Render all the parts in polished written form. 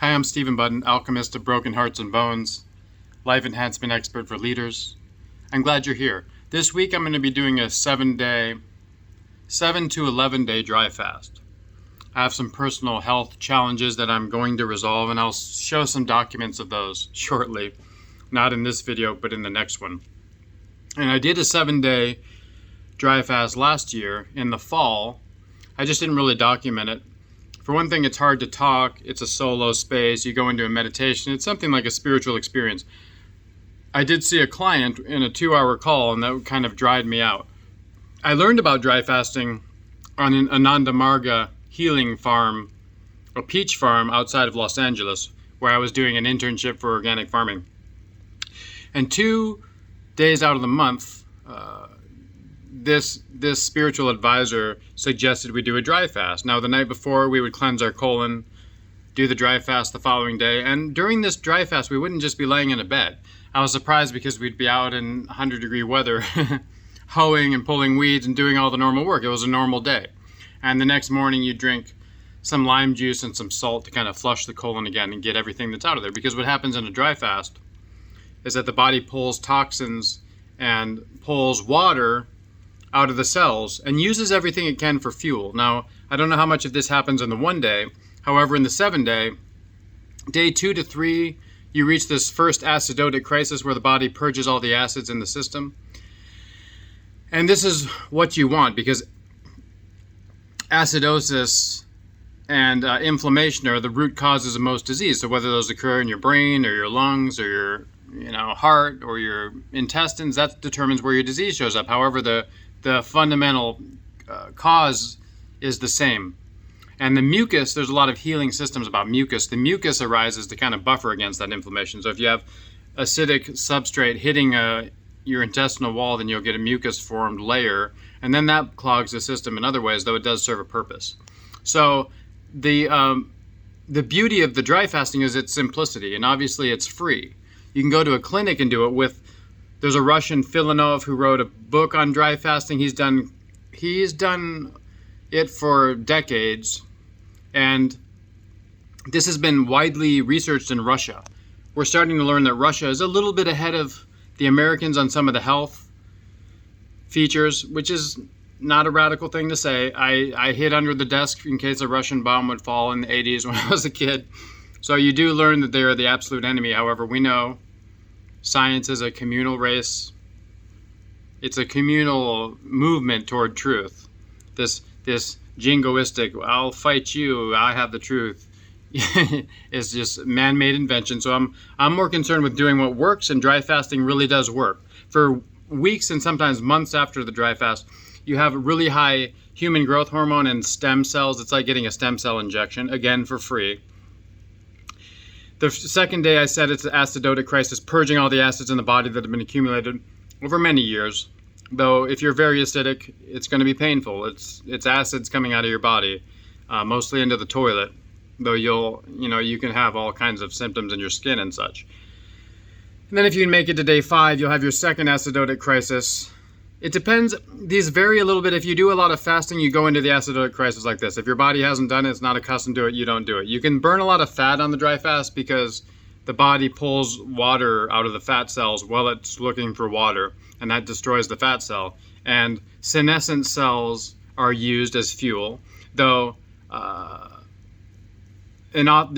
Hi, I'm Stephen Button, alchemist of broken hearts and bones, life enhancement expert for leaders. I'm glad you're here. This week I'm going to be doing a 7 to 11 day dry fast. I have some personal health challenges that I'm going to resolve, and I'll show some documents of those shortly. Not in this video, but in the next one. And I did a 7-day dry fast last year in the fall. I just didn't really document it. For one thing, it's hard to talk. It's a solo space. You go into a meditation. It's something like a spiritual experience. I did see a client in a 2-hour call, and that kind of dried me out. I learned about dry fasting on an Ananda Marga healing farm, a peach farm outside of Los Angeles, where I was doing an internship for organic farming. And 2 days out of the month, this spiritual advisor suggested we do a dry fast. Now, the night before, we would cleanse our colon, do the dry fast the following day. And during this dry fast, we wouldn't just be laying in a bed. I was surprised because we'd be out in 100-degree weather, hoeing and pulling weeds and doing all the normal work. It was a normal day. And the next morning, you drink some lime juice and some salt to kind of flush the colon again and get everything that's out of there. Because what happens in a dry fast is that the body pulls toxins and pulls water out of the cells and uses everything it can for fuel. Now, I don't know how much of this happens in the 1 day. However, in the 7-day, day 2 to 3, you reach this first acidotic crisis where the body purges all the acids in the system. And this is what you want, because acidosis and inflammation are the root causes of most disease. So whether those occur in your brain or your lungs or your heart or your intestines, that determines where your disease shows up. However, the fundamental cause is the same. And the mucus, there's a lot of healing systems about mucus. The mucus arises to kind of buffer against that inflammation. So if you have acidic substrate hitting your intestinal wall, then you'll get a mucus-formed layer, and then that clogs the system in other ways, though it does serve a purpose. So the beauty of the dry fasting is its simplicity, and obviously it's free. You can go to a clinic and do it there's a Russian, Filanov, who wrote a book on dry fasting. He's done it for decades, and this has been widely researched in Russia. We're starting to learn that Russia is a little bit ahead of the Americans on some of the health features, which is not a radical thing to say. I hid under the desk in case a Russian bomb would fall in the 80s when I was a kid. So you do learn that they are the absolute enemy. However, we know science is a communal race. It's a communal movement toward truth. This jingoistic, I'll fight you, I have the truth, is just man-made invention. So I'm more concerned with doing what works, and dry fasting really does work. For weeks and sometimes months after the dry fast, you have really high human growth hormone and stem cells. It's like getting a stem cell injection, again, for free. The second day, I said it's an acidotic crisis, purging all the acids in the body that have been accumulated over many years. Though if you're very acidic, it's going to be painful. It's acids coming out of your body, mostly into the toilet. Though you can have all kinds of symptoms in your skin and such. And then if you can make it to day 5, you'll have your second acidotic crisis. It depends. These vary a little bit. If you do a lot of fasting, you go into the acidotic crisis like this. If your body hasn't done it, it's not accustomed to it, you don't do it. You can burn a lot of fat on the dry fast because the body pulls water out of the fat cells while it's looking for water, and that destroys the fat cell. And senescent cells are used as fuel, though the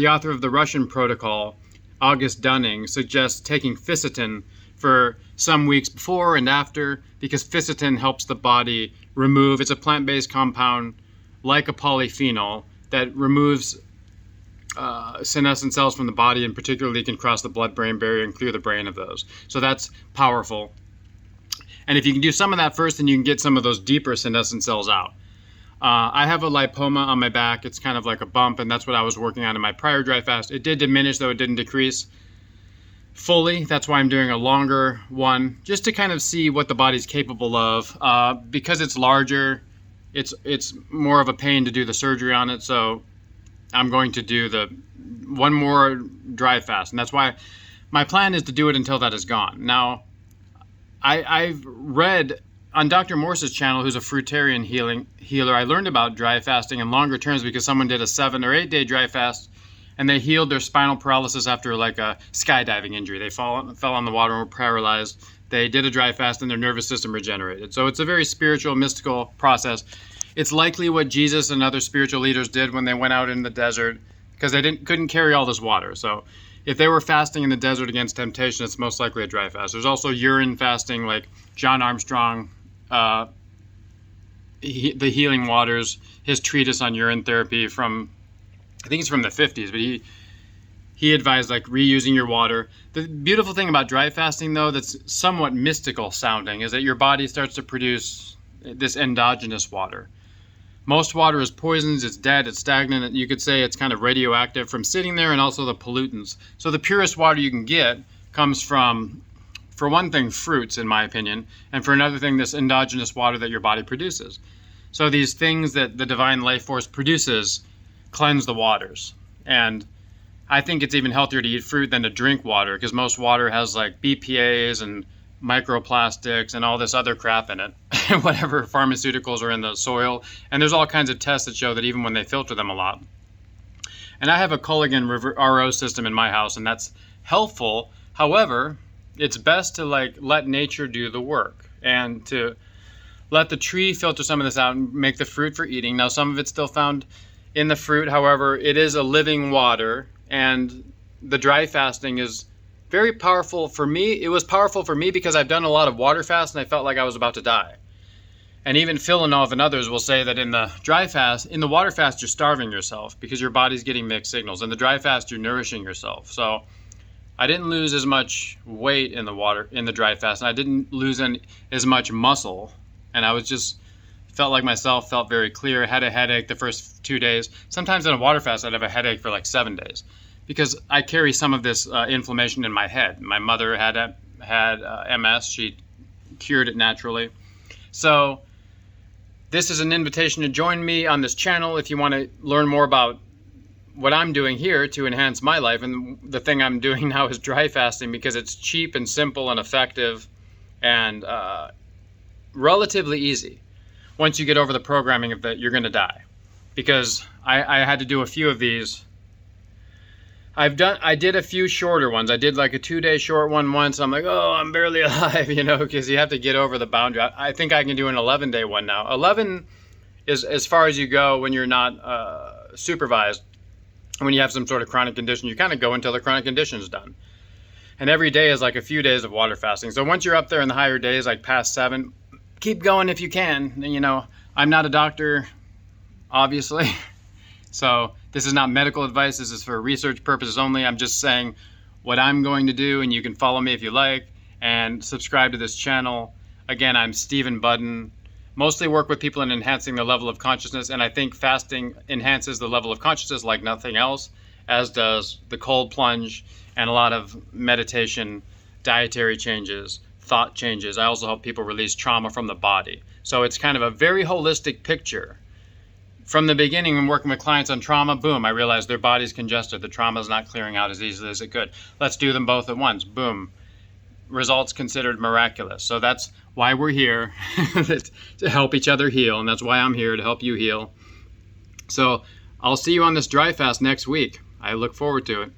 author of the Russian protocol, August Dunning, suggests taking Fisetin for some weeks before and after, because Fisetin helps the body remove, it's a plant-based compound like a polyphenol that removes senescent cells from the body, and particularly can cross the blood-brain barrier and clear the brain of those. So that's powerful. And if you can do some of that first, then you can get some of those deeper senescent cells out. I have a lipoma on my back. It's kind of like a bump, and that's what I was working on in my prior dry fast. It did diminish, though it didn't decrease fully. That's why I'm doing a longer one, just to kind of see what the body's capable of. Because it's larger, it's more of a pain to do the surgery on it, so I'm going to do the one more dry fast, and that's why my plan is to do it until that is gone. Now, I've read on Dr. Morse's channel, who's a fruitarian healer, I learned about dry fasting and longer terms because someone did a 7 or 8 day dry fast and they healed their spinal paralysis after like a skydiving injury. They fell on the water and were paralyzed. They did a dry fast and their nervous system regenerated. So it's a very spiritual, mystical process. It's likely what Jesus and other spiritual leaders did when they went out in the desert, because they couldn't carry all this water. So if they were fasting in the desert against temptation, it's most likely a dry fast. There's also urine fasting, like John Armstrong, the Healing Waters, his treatise on urine therapy from, I think it's from the 50s, but he advised like reusing your water. The beautiful thing about dry fasting, though, that's somewhat mystical sounding, is that your body starts to produce this endogenous water. Most water is poisons, it's dead, it's stagnant, and you could say it's kind of radioactive from sitting there, and also the pollutants. So the purest water you can get comes from, for one thing, fruits, in my opinion, and for another thing, this endogenous water that your body produces. So these things that the divine life force produces cleanse the waters. And I think it's even healthier to eat fruit than to drink water, because most water has like BPAs and microplastics and all this other crap in it, whatever pharmaceuticals are in the soil. And there's all kinds of tests that show that even when they filter them a lot. And I have a Culligan RO system in my house, and that's helpful. However, it's best to like let nature do the work and to let the tree filter some of this out and make the fruit for eating. Now, some of it's still found in the fruit. However, it is a living water, and the dry fasting is very powerful for me. It was powerful for me because I've done a lot of water fast and I felt like I was about to die. And even Filanov and others will say that in the dry fast, in the water fast, you're starving yourself because your body's getting mixed signals. In the dry fast, you're nourishing yourself. So I didn't lose as much weight in the dry fast, and I didn't lose as much muscle. And I was just felt like myself, felt very clear. Had a headache the first 2 days. Sometimes in a water fast, I'd have a headache for like 7 days, because I carry some of this inflammation in my head. My mother had MS. She cured it naturally. So this is an invitation to join me on this channel if you want to learn more about what I'm doing here to enhance my life. And the thing I'm doing now is dry fasting, because it's cheap and simple and effective and relatively easy once you get over the programming of that you're going to die. Because I had to do a few of these. I did a few shorter ones. I did like a 2-day short one once. I'm like, oh, I'm barely alive, because you have to get over the boundary. I think I can do an 11-day one now. 11 is as far as you go when you're not supervised. When you have some sort of chronic condition, you kind of go until the chronic condition is done. And every day is like a few days of water fasting. So once you're up there in the higher days, like past 7, keep going if you can. I'm not a doctor, obviously. So this is not medical advice. This is for research purposes only. I'm just saying what I'm going to do, and you can follow me if you like and subscribe to this channel. Again, I'm Stephen Budden. Mostly work with people in enhancing the level of consciousness, and I think fasting enhances the level of consciousness like nothing else, as does the cold plunge and a lot of meditation, dietary changes, thought changes. I also help people release trauma from the body. So it's kind of a very holistic picture. From the beginning, when working with clients on trauma, boom, I realized their body's congested. The trauma is not clearing out as easily as it could. Let's do them both at once. Boom. Results considered miraculous. So that's why we're here, to help each other heal. And that's why I'm here, to help you heal. So I'll see you on this dry fast next week. I look forward to it.